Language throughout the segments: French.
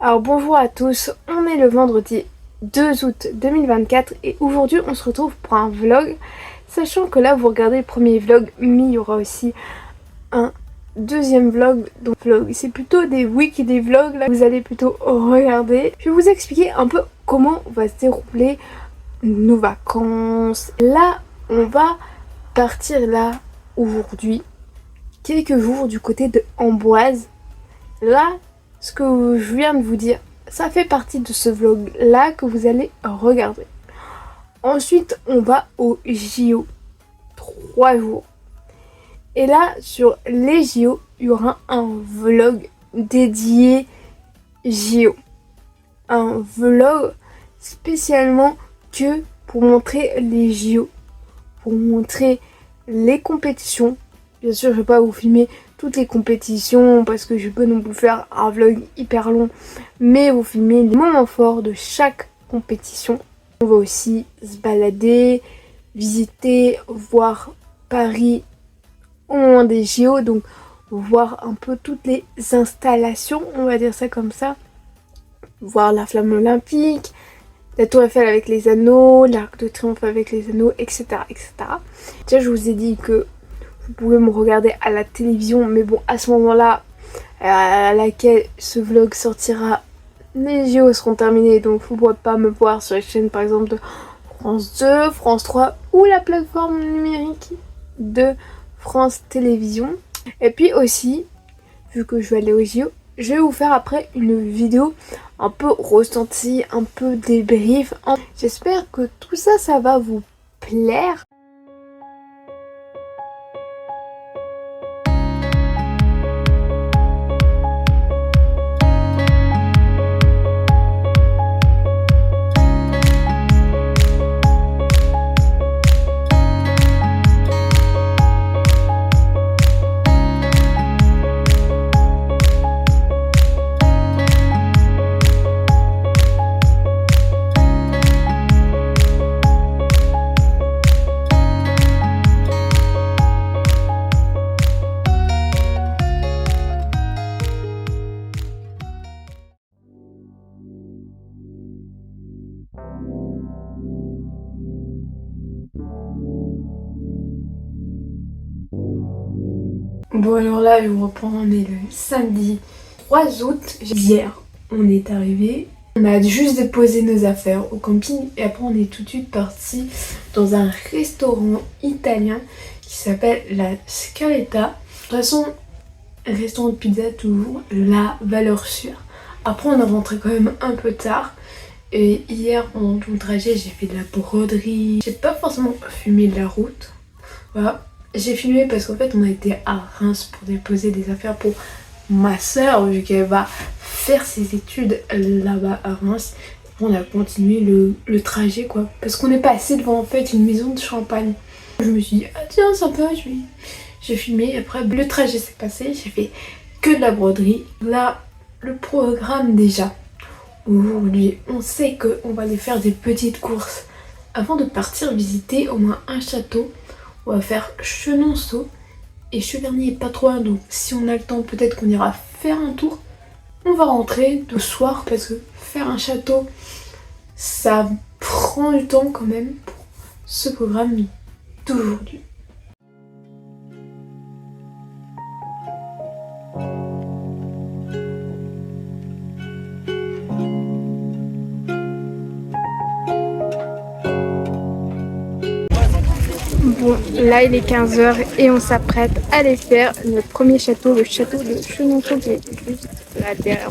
Alors bonjour à tous, on est le vendredi 2 août 2024 et aujourd'hui on se retrouve pour un vlog. Sachant que là vous regardez le premier vlog, mais il y aura aussi un deuxième vlog. Donc c'est plutôt des week et des vlogs là, vous allez plutôt regarder. Je vais vous expliquer un peu comment va se dérouler nos vacances. Là on va partir là aujourd'hui, quelques jours du côté de Amboise. Là, ce que je viens de vous dire, ça fait partie de ce vlog là que vous allez regarder. Ensuite, on va au JO. 3 jours. Et là, sur les JO, il y aura un vlog dédié JO. Un vlog spécialement que pour montrer les JO. Pour montrer les compétitions. Bien sûr, je ne vais pas vous filmer toutes les compétitions parce que je peux non plus faire un vlog hyper long, mais vous filmer les moments forts de chaque compétition. On va aussi se balader, visiter, voir Paris au moment des JO, donc voir un peu toutes les installations, on va dire ça comme ça. Voir la flamme olympique, la tour Eiffel avec les anneaux, l'arc de triomphe avec les anneaux, etc. etc. Déjà, je vous ai dit que vous pouvez me regarder à la télévision, mais bon, à ce moment-là, à laquelle ce vlog sortira, les JO seront terminés, donc vous ne pourrez pas me voir sur la chaîne par exemple de France 2, France 3 ou la plateforme numérique de France Télévisions. Et puis aussi, vu que je vais aller aux JO, je vais vous faire après une vidéo un peu ressentie, un peu débrief. J'espère que tout ça, ça va vous plaire. Bon alors là je vous reprends, on est le samedi 3 août. Hier on est arrivé, on a juste déposé nos affaires au camping et après on est tout de suite parti dans un restaurant italien qui s'appelle la Scaletta. De toute façon, restaurant de pizza toujours la valeur sûre. Après on est rentré quand même un peu tard et hier pendant tout le trajet j'ai fait de la broderie. J'ai pas forcément fumé de la route, voilà. J'ai filmé parce qu'en fait on a été à Reims pour déposer des affaires pour ma soeur vu qu'elle va faire ses études là-bas à Reims. On a continué le trajet quoi, parce qu'on est passé devant en fait une maison de champagne. Je me suis dit ah tiens sympa, j'ai filmé. Après le trajet s'est passé, j'ai fait que de la broderie. Là le programme déjà, aujourd'hui on sait qu'on va aller faire des petites courses avant de partir visiter au moins un château. On va faire Chenonceau et Cheverny est pas trop loin, donc si on a le temps peut-être qu'on ira faire un tour. On va rentrer le soir parce que faire un château ça prend du temps quand même pour ce programme d'aujourd'hui. Bon, là il est 15h et on s'apprête à aller faire notre premier château, le château de Chenonceau qui est juste là derrière.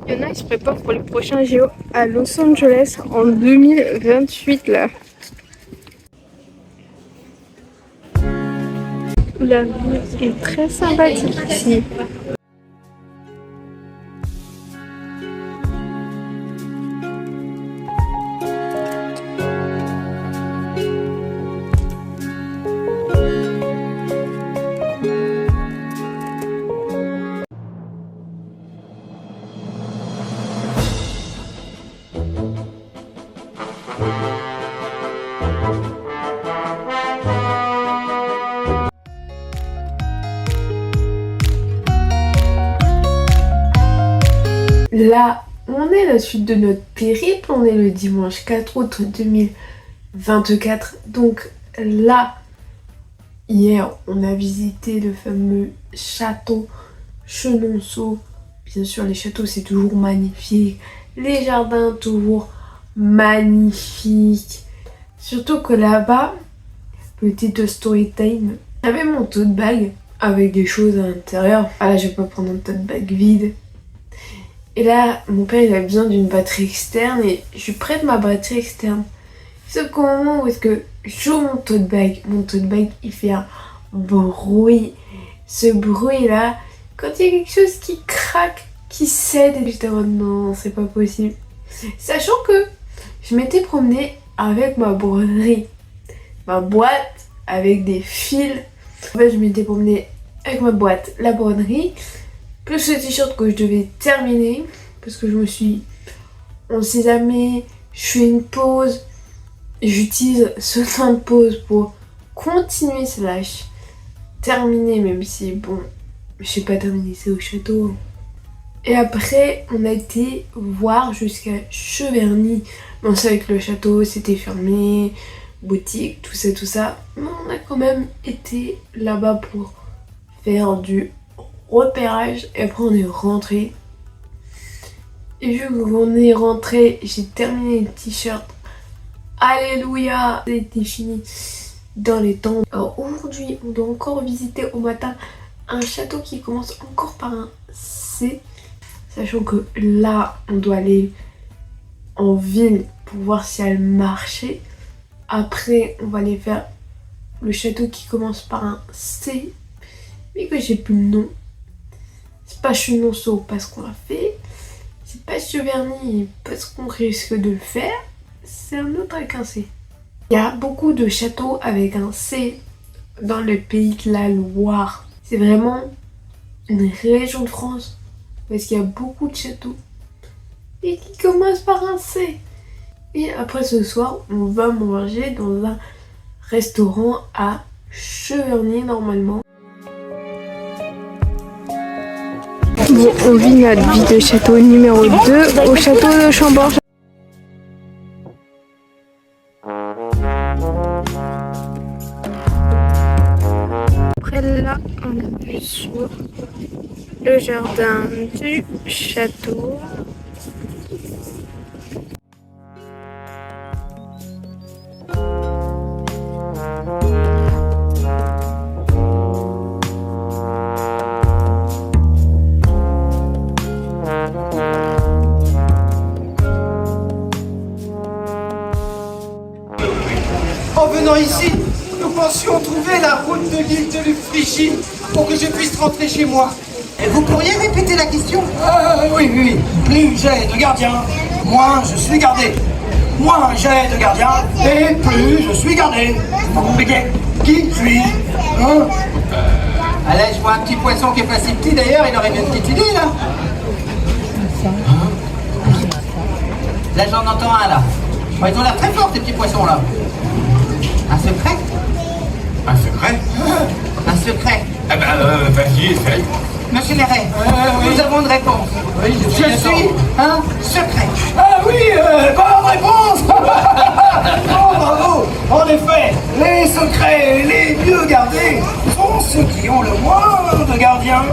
Il y en a qui se préparent pour les prochains JO à Los Angeles en 2028 là. La ville est très sympathique ici. là, on est à la suite de notre périple. On est le dimanche 4 août 2024. Donc là, hier, on a visité le fameux château Chenonceau. Bien sûr, les châteaux, c'est toujours magnifique. Les jardins, toujours magnifiques. Surtout que là-bas, petite story time, j'avais mon tote bag avec des choses à l'intérieur. Ah là, je vais pas prendre un tote bag vide. Et là, mon père, il a besoin d'une batterie externe et je lui prête ma batterie externe. Sauf qu'au moment où est-ce que j'ouvre mon tote bag, il fait un bruit. Ce bruit-là, quand il y a quelque chose qui craque, qui cède, et j'étais en mode non, c'est pas possible. Sachant que je m'étais promenée avec ma broderie, ma boîte avec des fils. En fait, je m'étais promenée avec ma boîte, la broderie, plus le t-shirt que je devais terminer, parce que je me suis, on sait jamais, je fais une pause, j'utilise ce temps de pause pour continuer slash terminer, même si bon, je sais pas terminer, c'est au château. Et après, on a été voir jusqu'à Cheverny. Bon, c'est avec le château, c'était fermé, boutique, tout ça. Mais on a quand même été là-bas pour faire du repérage. Et après, on est rentré. Et vu qu'on est rentré, j'ai terminé le t-shirt. Alléluia! Ça a été fini dans les temps. Alors aujourd'hui, on doit encore visiter au matin un château qui commence encore par un C. Sachant que là, on doit aller en ville pour voir si elle marchait. Après, on va aller faire le château qui commence par un C, mais que j'ai plus le nom. C'est pas Chenonceau parce qu'on l'a fait. C'est pas Cheverny parce qu'on risque de le faire. C'est un autre avec un C. Il y a beaucoup de châteaux avec un C dans le pays de la Loire. C'est vraiment une région de France parce qu'il y a beaucoup de châteaux et qui commencent par un C. Et après ce soir, on va manger dans un restaurant à Cheverny normalement. Bon, on vit notre vie de château numéro 2 au château de Chambord. Après là, on a vu sur le jardin du château. En venant ici, nous pensions trouver la route de l'île de Lufrichi pour que je puisse rentrer chez moi. Et vous pourriez répéter la question? Oui. Plus j'ai de gardiens, moins je suis gardé. Moins j'ai de gardiens, et plus je suis gardé. C'est pas compliqué. Qui suis-je, hein? Allez, je vois un petit poisson qui est pas si petit d'ailleurs, il aurait bien une petite idée là. Là j'en entends un là. Bon, ils ont l'air très forts ces petits poissons là. Un secret? Un secret? Un secret. Eh ben, vas-y, essaye. Monsieur Léret, nous avons une réponse. Oui, Je suis un secret. Ah oui, bonne réponse. Oh, bravo. En effet, les secrets les mieux gardés sont ceux qui ont le moins de gardiens.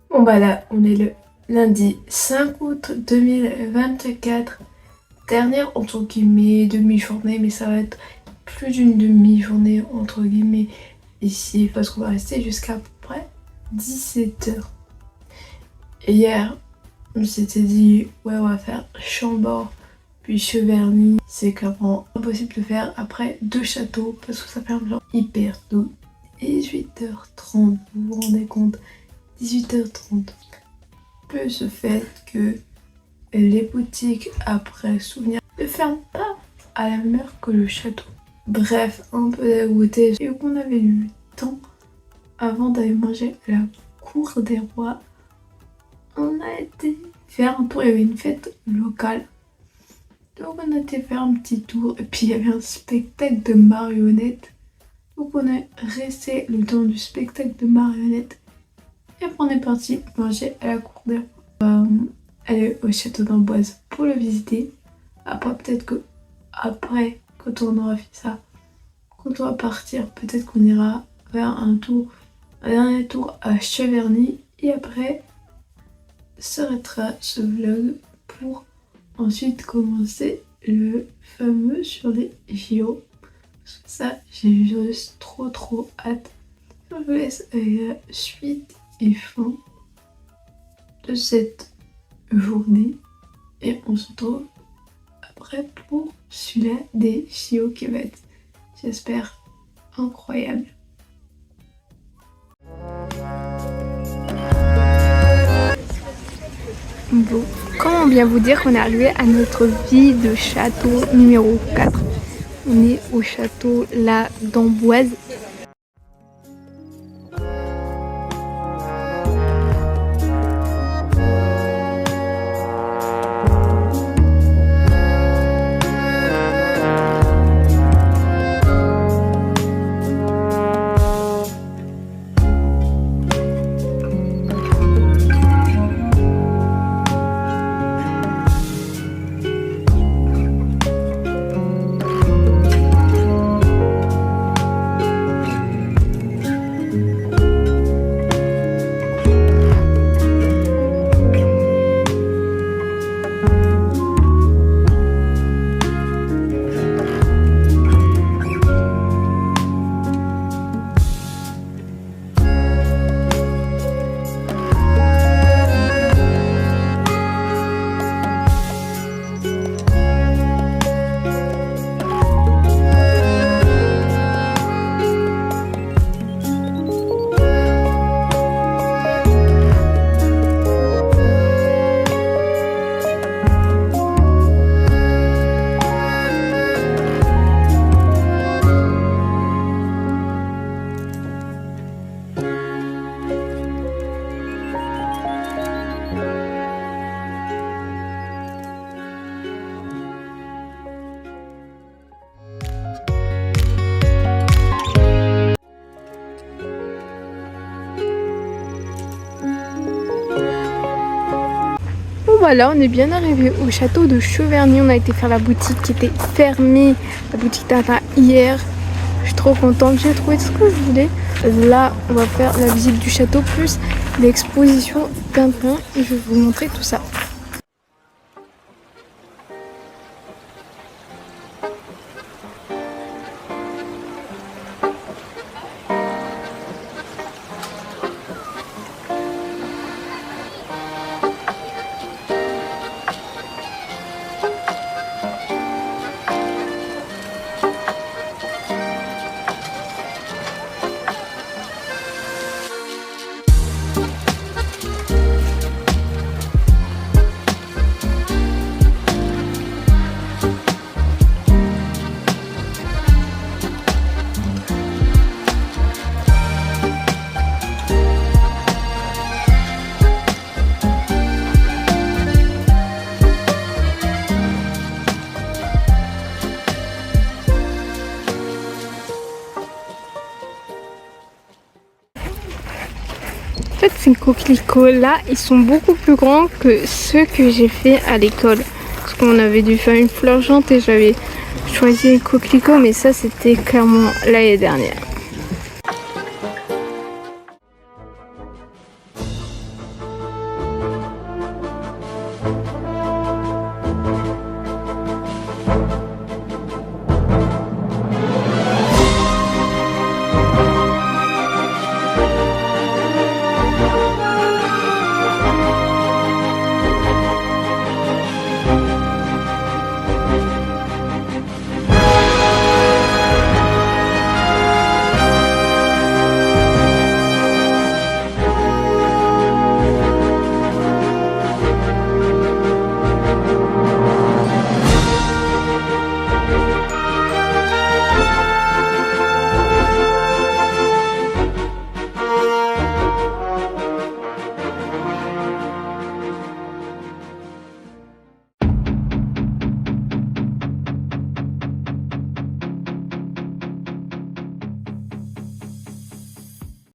Bon bah là, on est le lundi 5 août 2024. Dernière entre guillemets demi-journée, mais ça va être plus d'une demi-journée entre guillemets ici parce qu'on va rester jusqu'à peu près 17h. Hier, on s'était dit ouais, on va faire Chambord puis Cheverny. C'est clairement impossible de faire après deux châteaux parce que ça ferme genre hyper tôt. 18h30, vous vous rendez compte? 18h30. Plus le fait que les boutiques après Souvenir ne ferment pas à la même heure que le château. Bref, un peu dégoûté. Et qu'on avait eu le temps avant d'aller manger à la cour des rois. On a été faire un tour, il y avait une fête locale. Donc on a été faire un petit tour et puis il y avait un spectacle de marionnettes. Donc on est resté le temps du spectacle de marionnettes. Et après on est parti manger à la cour des rois. Aller au château d'Amboise pour le visiter. Après peut-être que après, quand on aura fait ça, quand on va partir, peut-être qu'on ira faire un dernier tour à Cheverny. Et après s'arrêtera ce vlog pour ensuite commencer le fameux sur les JO. Parce que ça, j'ai juste trop hâte. Je vous laisse avec la suite et fin de cette journée. Et on se retrouve après pour celui-là des JO qui va être, j'espère, incroyable. Bon, comment bien vous dire qu'on est arrivé à notre ville de château numéro 4. On est au château là d'Amboise. Voilà, on est bien arrivé au château de Cheverny. On a été faire la boutique qui était fermée, la boutique Tintin hier. Je suis trop contente, j'ai trouvé ce que je voulais. Là, on va faire la visite du château plus l'exposition Tintin et je vais vous montrer tout ça. En fait, ces coquelicots là, ils sont beaucoup plus grands que ceux que j'ai fait à l'école. Parce qu'on avait dû faire une fleur jante et j'avais choisi les coquelicots, mais ça c'était clairement l'année dernière.